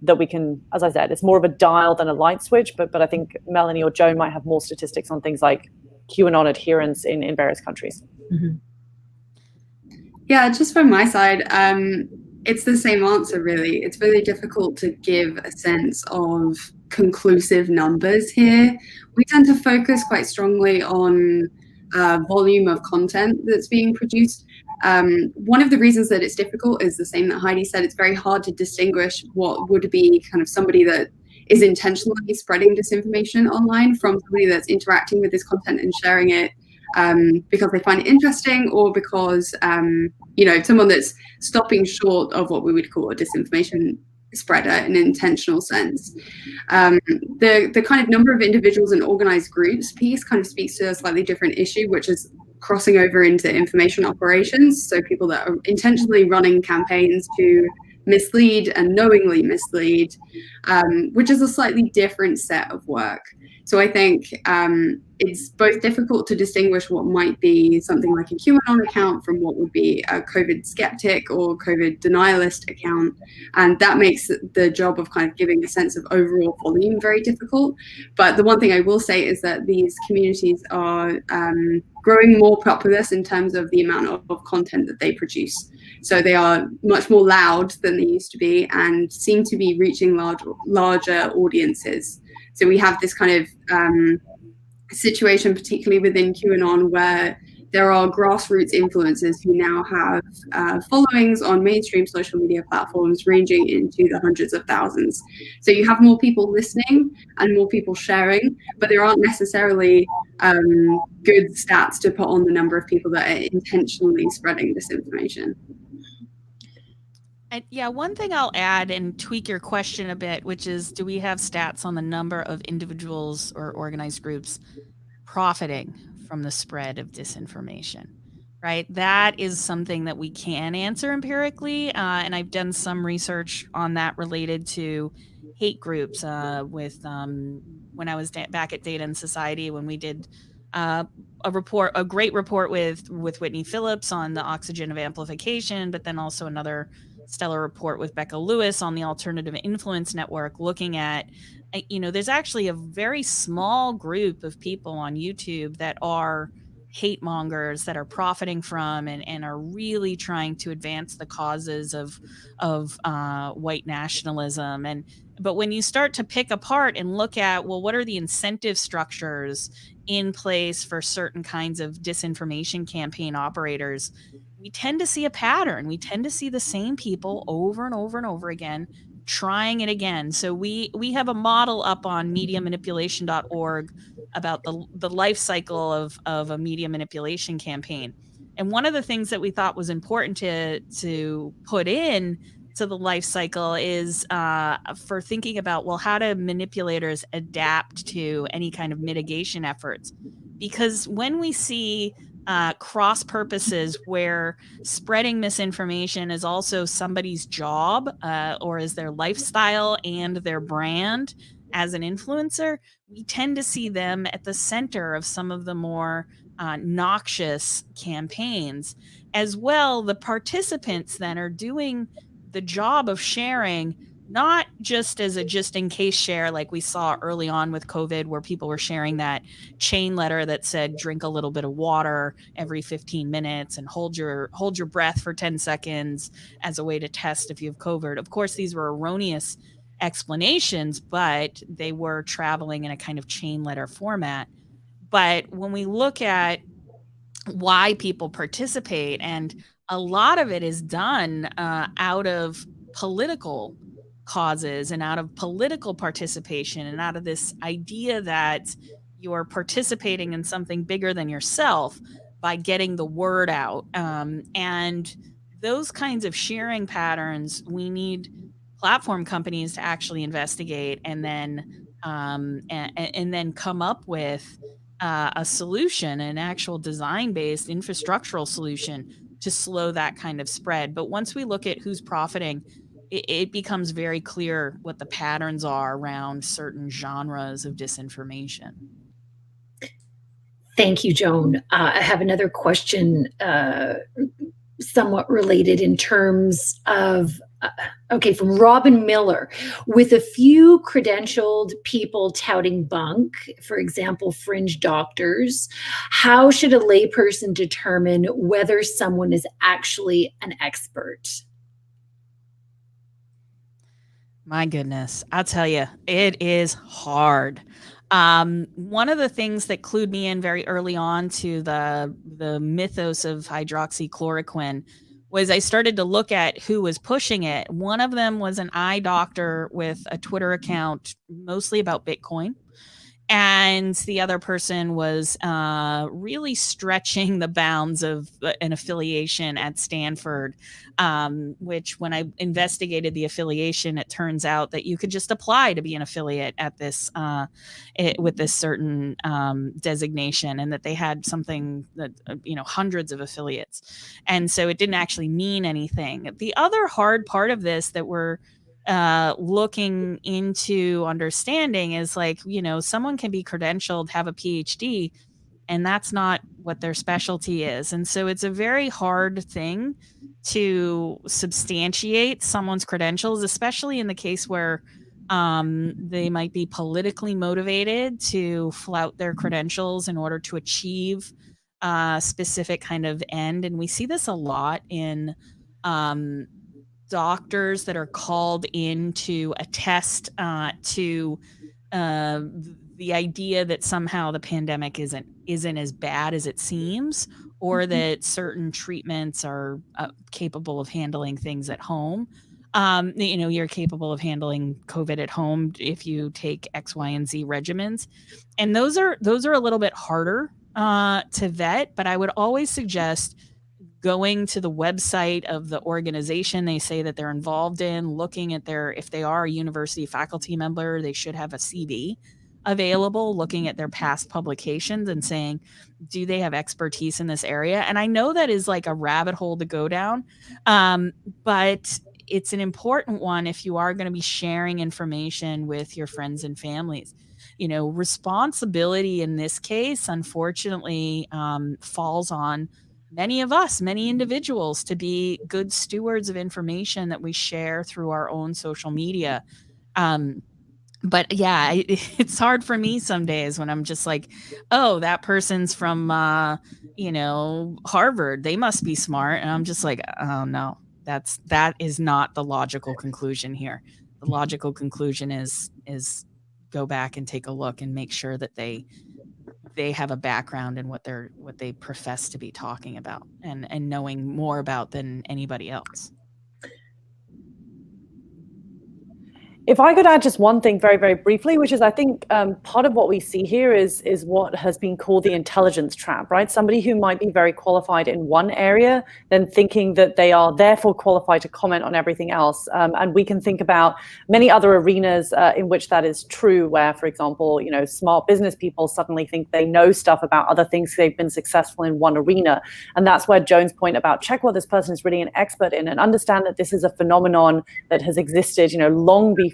that we can, as I said, it's more of a dial than a light switch, but I think Melanie or Joan might have more statistics on things like QAnon adherence in various countries. Mm-hmm. Yeah, just from my side, it's the same answer, really. It's really difficult to give a sense of conclusive numbers here. We tend to focus quite strongly on volume of content that's being produced. One of the reasons that it's difficult is the same that Heidi said. It's very hard to distinguish what would be kind of somebody that is intentionally spreading disinformation online from somebody that's interacting with this content and sharing it because they find it interesting, or because someone that's stopping short of what we would call a disinformation spreader in an intentional sense. The kind of number of individuals and organized groups piece kind of speaks to a slightly different issue, which is crossing over into information operations. So people that are intentionally running campaigns to mislead and knowingly mislead, which is a slightly different set of work. So I think it's both difficult to distinguish what might be something like a QAnon account from what would be a COVID skeptic or COVID denialist account. And that makes the job of kind of giving a sense of overall volume very difficult. But the one thing I will say is that these communities are growing more populous in terms of the amount of content that they produce. So they are much more loud than they used to be and seem to be reaching larger audiences. So we have this kind of situation, particularly within QAnon, where there are grassroots influencers who now have followings on mainstream social media platforms ranging into the hundreds of thousands. So you have more people listening and more people sharing, but there aren't necessarily good stats to put on the number of people that are intentionally spreading disinformation. And yeah, one thing I'll add and tweak your question a bit, which is, do we have stats on the number of individuals or organized groups profiting from the spread of disinformation, right? That is something that we can answer empirically. And I've done some research on that related to hate groups with when I was back at Data and Society, when we did a great report with Whitney Phillips on the oxygen of amplification, but then also another stellar report with Becca Lewis on the Alternative Influence Network, looking at, there's actually a very small group of people on YouTube that are hate mongers that are profiting from and are really trying to advance the causes of white nationalism. But when you start to pick apart and look at, well, what are the incentive structures in place for certain kinds of disinformation campaign operators, we tend to see a pattern. We tend to see the same people over and over and over again, trying it again. So we have a model up on mediamanipulation.org about the life cycle of a media manipulation campaign. And one of the things that we thought was important to put in to the life cycle is for thinking about, well, how do manipulators adapt to any kind of mitigation efforts? Because when we see cross purposes where spreading misinformation is also somebody's job or is their lifestyle and their brand as an influencer, we tend to see them at the center of some of the more noxious campaigns. As well, the participants then are doing the job of sharing, not just as a just in case share like we saw early on with COVID, where people were sharing that chain letter that said drink a little bit of water every 15 minutes and hold your breath for 10 seconds as a way to test if you have COVID. Of course, these were erroneous explanations, but they were traveling in a kind of chain letter format. But when we look at why people participate, and a lot of it is done out of political causes and out of political participation and out of this idea that you're participating in something bigger than yourself by getting the word out. And those kinds of sharing patterns, we need platform companies to actually investigate and then come up with a solution, an actual design-based infrastructural solution to slow that kind of spread. But once we look at who's profiting, it becomes very clear what the patterns are around certain genres of disinformation. Thank you, Joan. I have another question, somewhat related in terms of, from Robin Miller. With a few credentialed people touting bunk, for example, fringe doctors, how should a layperson determine whether someone is actually an expert? My goodness, I'll tell you, it is hard. One of the things that clued me in very early on to the mythos of hydroxychloroquine was I started to look at who was pushing it. One of them was an eye doctor with a Twitter account mostly about Bitcoin. And the other person was really stretching the bounds of an affiliation at Stanford, which when I investigated the affiliation, it turns out that you could just apply to be an affiliate at this with this certain designation, and that they had something that, hundreds of affiliates. And so it didn't actually mean anything. The other hard part of this that we're looking into understanding is someone can be credentialed, have a PhD, and that's not what their specialty is. And so it's a very hard thing to substantiate someone's credentials, especially in the case where they might be politically motivated to flout their credentials in order to achieve a specific kind of end. And we see this a lot in doctors that are called in to attest to the idea that somehow the pandemic isn't as bad as it seems, or that certain treatments are capable of handling things at home. You're capable of handling COVID at home if you take X, Y, and Z regimens, and those are a little bit harder to vet. But I would always suggest going to the website of the organization they say that they're involved in, looking at if they are a university faculty member, they should have a CV available, looking at their past publications and saying, do they have expertise in this area? And I know that is like a rabbit hole to go down, but it's an important one if you are going to be sharing information with your friends and families. Responsibility in this case, unfortunately, falls on many of us, many individuals, to be good stewards of information that we share through our own social media. But yeah, it's hard for me some days when I'm just like, oh, that person's from, Harvard. They must be smart. And I'm just like, oh no, that is not the logical conclusion here. The logical conclusion is go back and take a look and make sure that they have a background in what they profess to be talking about and knowing more about than anybody else. If I could add just one thing very, very briefly, which is I think part of what we see here is what has been called the intelligence trap, right? Somebody who might be very qualified in one area, then thinking that they are therefore qualified to comment on everything else. And we can think about many other arenas in which that is true, where, for example, smart business people suddenly think they know stuff about other things they've been successful in one arena. And that's where Joan's point about check what this person is really an expert in and understand that this is a phenomenon that has existed, long before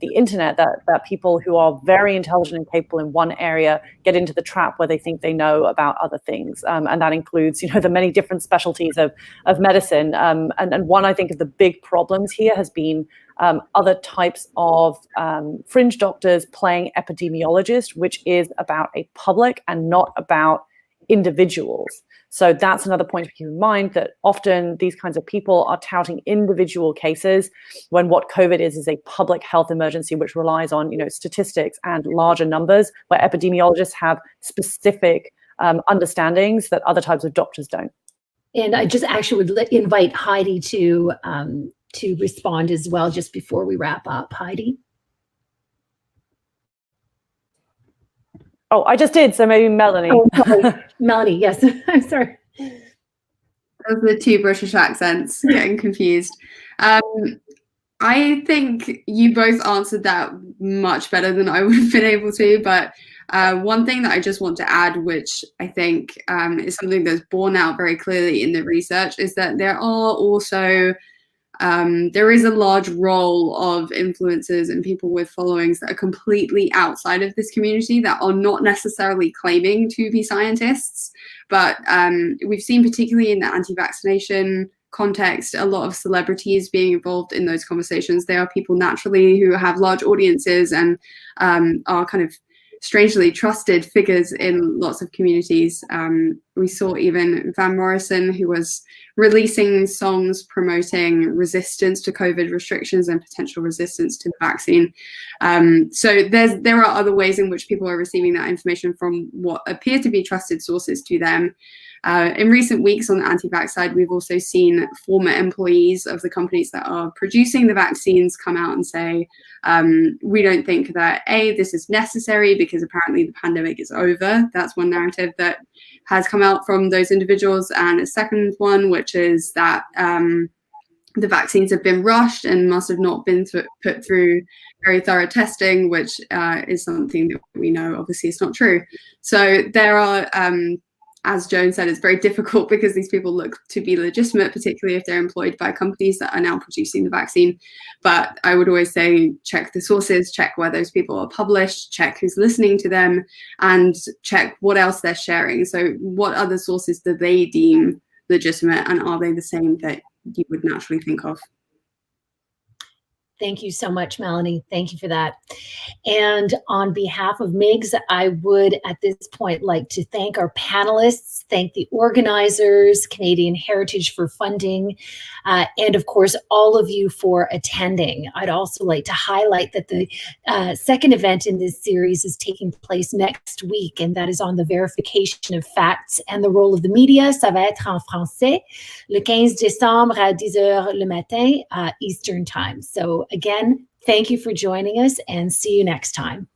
the internet, that people who are very intelligent and capable in one area get into the trap where they think they know about other things. And that includes, the many different specialties of medicine. And one, I think, of the big problems here has been other types of fringe doctors playing epidemiologist, which is about a public and not about individuals. So that's another point to keep in mind, that often these kinds of people are touting individual cases when what COVID is a public health emergency, which relies on statistics and larger numbers, where epidemiologists have specific understandings that other types of doctors don't. And I just actually would invite Heidi to respond as well, just before we wrap up. Heidi? Oh, I just did, so maybe Melanie. Oh, sorry. Melanie, yes. I'm sorry. Those are the two British accents, getting confused. I think you both answered that much better than I would have been able to, but one thing that I just want to add, which I think is something that's borne out very clearly in the research, is that there are also there is a large role of influencers and people with followings that are completely outside of this community, that are not necessarily claiming to be scientists. But we've seen, particularly in the anti-vaccination context, a lot of celebrities being involved in those conversations. They are people naturally who have large audiences and are kind of strangely trusted figures in lots of communities. We saw even Van Morrison, who was releasing songs promoting resistance to COVID restrictions and potential resistance to the vaccine. So there are other ways in which people are receiving that information from what appear to be trusted sources to them. In recent weeks on the anti-vax side, we've also seen former employees of the companies that are producing the vaccines come out and say, we don't think that, this is necessary because apparently the pandemic is over. That's one narrative that has come out from those individuals. And a second one, which is that the vaccines have been rushed and must have not been put through very thorough testing, which is something that we know obviously is not true. So there are, as Joan said, it's very difficult because these people look to be legitimate, particularly if they're employed by companies that are now producing the vaccine. But I would always say, check the sources, check where those people are published, check who's listening to them, and check what else they're sharing. So what other sources do they deem legitimate, and are they the same that you would naturally think of? Thank you so much, Melanie. Thank you for that. And on behalf of Migs, I would at this point like to thank our panelists, thank the organizers, Canadian Heritage for funding, and of course, all of you for attending. I'd also like to highlight that the second event in this series is taking place next week, and that is on the verification of facts and the role of the media. Ça va être en français, le 15 décembre à 10h le matin, Eastern Time. So again, thank you for joining us, and see you next time.